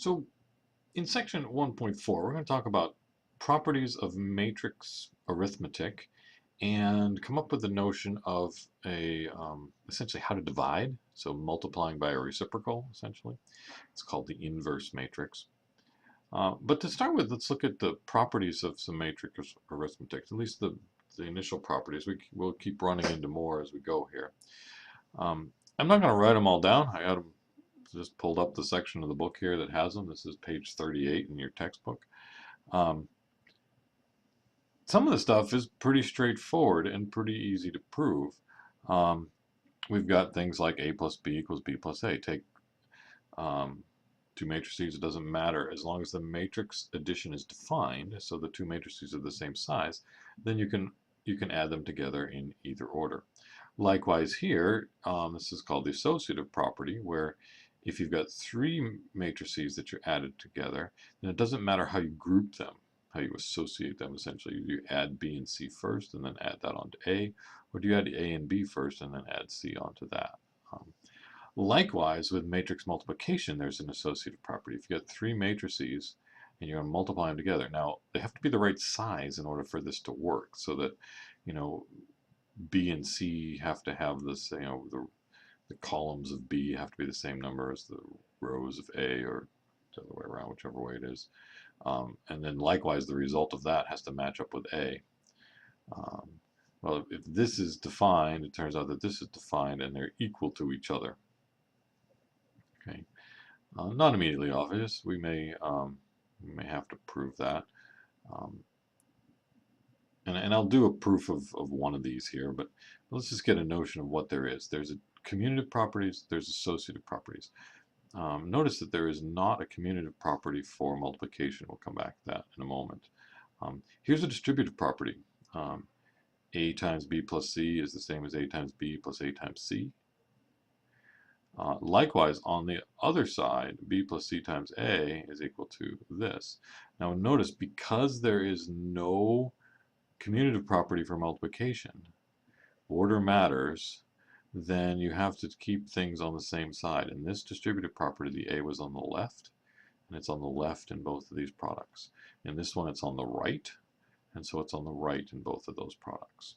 So in section 1.4, we're going to talk about properties of matrix arithmetic and come up with the notion of essentially how to divide, so multiplying by a reciprocal, essentially. It's called the inverse matrix. But to start with, let's look at the properties of some matrix arithmetic, at least the initial properties. We'll keep running into more as we go here. I'm not going to write them all down. I got them just pulled up the section of the book here that has them. This is page 38 in your textbook. Some of the stuff is pretty straightforward and pretty easy to prove. We've got things like a plus b equals b plus a. Take two matrices, it doesn't matter. As long as the matrix addition is defined, so the two matrices are the same size, then you can add them together in either order. Likewise here, this is called the associative property, where if you've got three matrices that you're added together, then it doesn't matter how you group them, how you associate them essentially. You add B and C first and then add that onto A, or do you add A and B first and then add C onto that? Likewise, with matrix multiplication, there's an associative property. If you get three matrices and you're going to multiply them together, now they have to be the right size in order for this to work, so that, you know, B and C have to have this, the columns of B have to be the same number as the rows of A, or the other way around, whichever way it is. And then likewise, the result of that has to match up with A. Well, if this is defined, it turns out that this is defined and they're equal to each other. Okay, not immediately obvious. We may have to prove that. And I'll do a proof of one of these here, but let's just get a notion of what there is. There's a commutative properties, there's associative properties. Notice that there is not a commutative property for multiplication. We'll come back to that in a moment. Here's a distributive property. A times B plus C is the same as A times B plus A times C. Likewise, on the other side, B plus C times A is equal to this. Now notice, because there is no commutative property for multiplication, order matters, then you have to keep things on the same side. In this distributive property, the A was on the left, and it's on the left in both of these products. In this one, it's on the right, and so it's on the right in both of those products.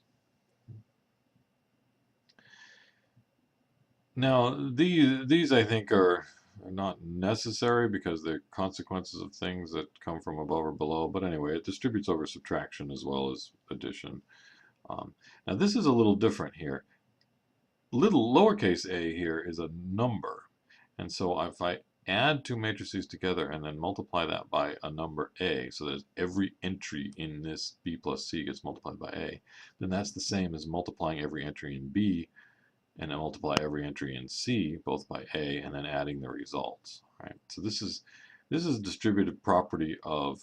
Now, these I think are not necessary because they're consequences of things that come from above or below. But anyway, it distributes over subtraction as well as addition. Now, this is a little different here. Little lowercase a here is a number. And so if I add two matrices together and then multiply that by a number a, so that every entry in this b plus c gets multiplied by a, then that's the same as multiplying every entry in b and then multiply every entry in C, both by A, and then adding the results. Right? So this is a distributive property of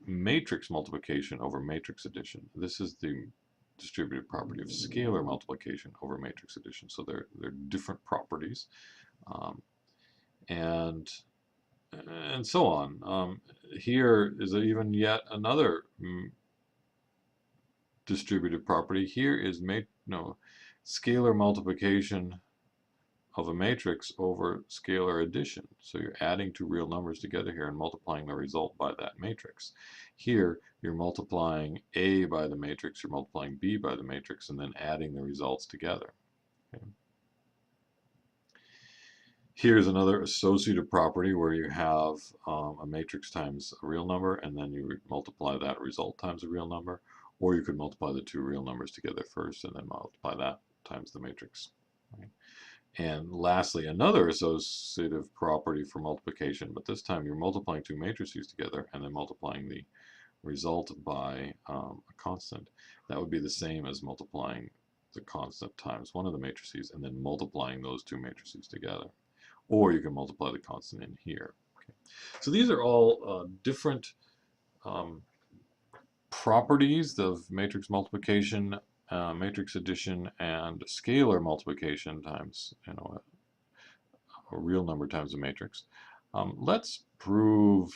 matrix multiplication over matrix addition. This is the distributive property of scalar multiplication over matrix addition. So they're different properties, and so on. Here is even yet another distributive property. Here is scalar multiplication of a matrix over scalar addition. So you're adding two real numbers together here and multiplying the result by that matrix. Here, you're multiplying A by the matrix, you're multiplying B by the matrix, and then adding the results together. Okay. Here's another associative property where you have a matrix times a real number, and then you multiply that result times a real number, or you could multiply the two real numbers together first and then multiply that times the matrix. Right? And lastly, another associative property for multiplication, but this time you're multiplying two matrices together and then multiplying the result by a constant. That would be the same as multiplying the constant times one of the matrices and then multiplying those two matrices together. Or you can multiply the constant in here. Okay. So these are all different properties of matrix multiplication, matrix addition, and scalar multiplication times a real number times a matrix. Let's prove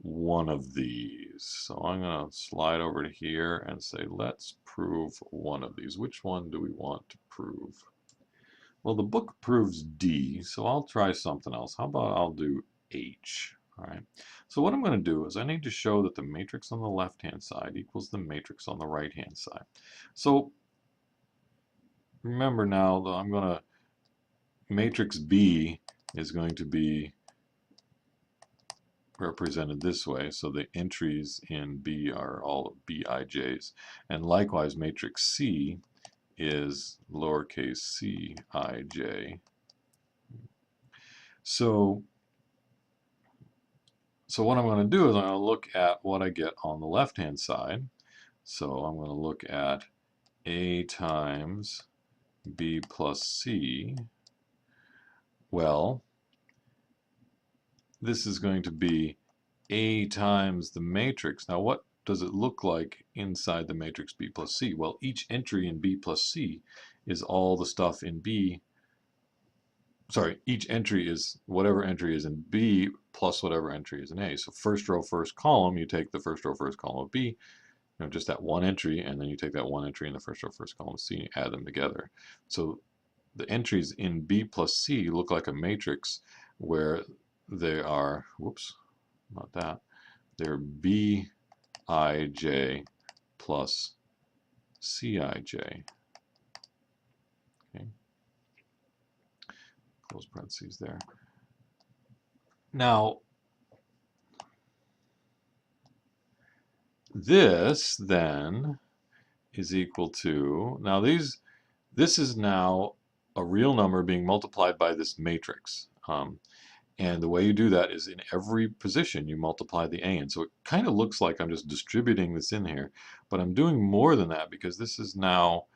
one of these. So I'm going to slide over to here and say, let's prove one of these. Which one do we want to prove? Well, the book proves D, so I'll try something else. How about I'll do H. All right. So what I'm going to do is I need to show that the matrix on the left-hand side equals the matrix on the right-hand side. So remember now that I'm going to, matrix B is going to be represented this way. So the entries in B are all Bij's. And likewise, matrix C is lowercase cij. So what I'm going to do is I'm going to look at what I get on the left-hand side. So I'm going to look at A times B plus C. Well, this is going to be A times the matrix. Now, what does it look like inside the matrix B plus C? Well, each entry in B plus C is all the stuff in B. Sorry, each entry is whatever entry is in B plus whatever entry is in A. So first row, first column, you take the first row, first column of B, just that one entry, and then you take that one entry in the first row, first column of C, and you add them together. So the entries in B plus C look like a matrix where they are, whoops, not that, they're Bij plus Cij. Okay. Close parentheses there. Now, this then is equal to, now this is now a real number being multiplied by this matrix. And the way you do that is in every position you multiply the a in. So it kind of looks like I'm just distributing this in here, but I'm doing more than that because this is now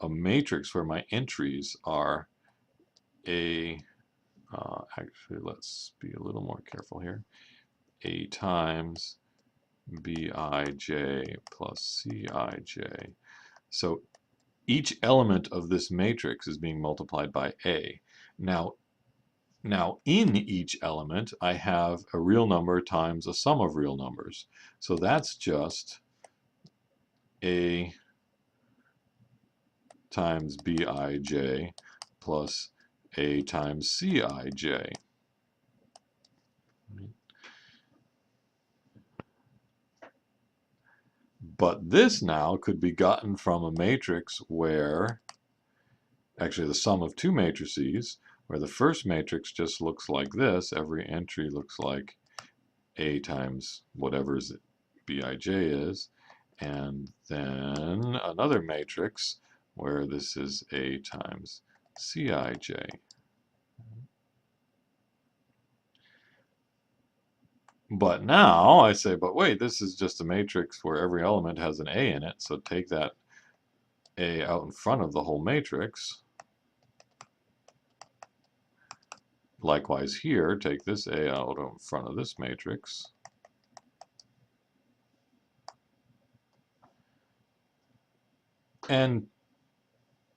a matrix where my entries are actually let's be a little more careful here, A times Bij plus Cij. So each element of this matrix is being multiplied by A. Now in each element I have a real number times a sum of real numbers. So that's just A times Bij plus A times Cij. But this now could be gotten from a matrix where, actually the sum of two matrices, where the first matrix just looks like this. Every entry looks like A times whatever Bij is. And then another matrix where this is A times Cij. But now I say, but wait, this is just a matrix where every element has an A in it. So take that A out in front of the whole matrix. Likewise here, take this A out in front of this matrix. And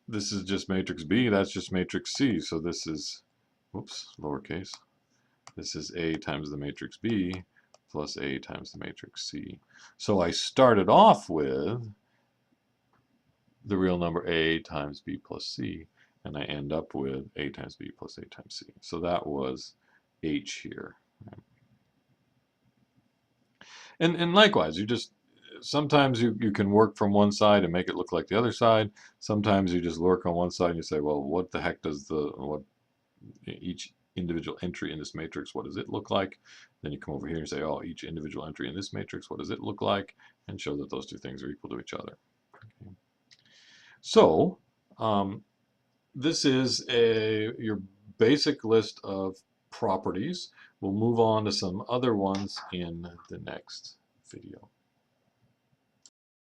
this is just matrix B, that's just matrix C. So this is, whoops, lowercase. This is A times the matrix B plus A times the matrix C. So I started off with the real number A times B plus C, and I end up with A times B plus A times C. So that was H here. And likewise, you just, sometimes you can work from one side and make it look like the other side. Sometimes you just work on one side and you say, well, what the heck does each individual entry in this matrix, what does it look like? Then you come over here and say, oh, each individual entry in this matrix, what does it look like? And show that those two things are equal to each other. Okay. So this is your basic list of properties. We'll move on to some other ones in the next video.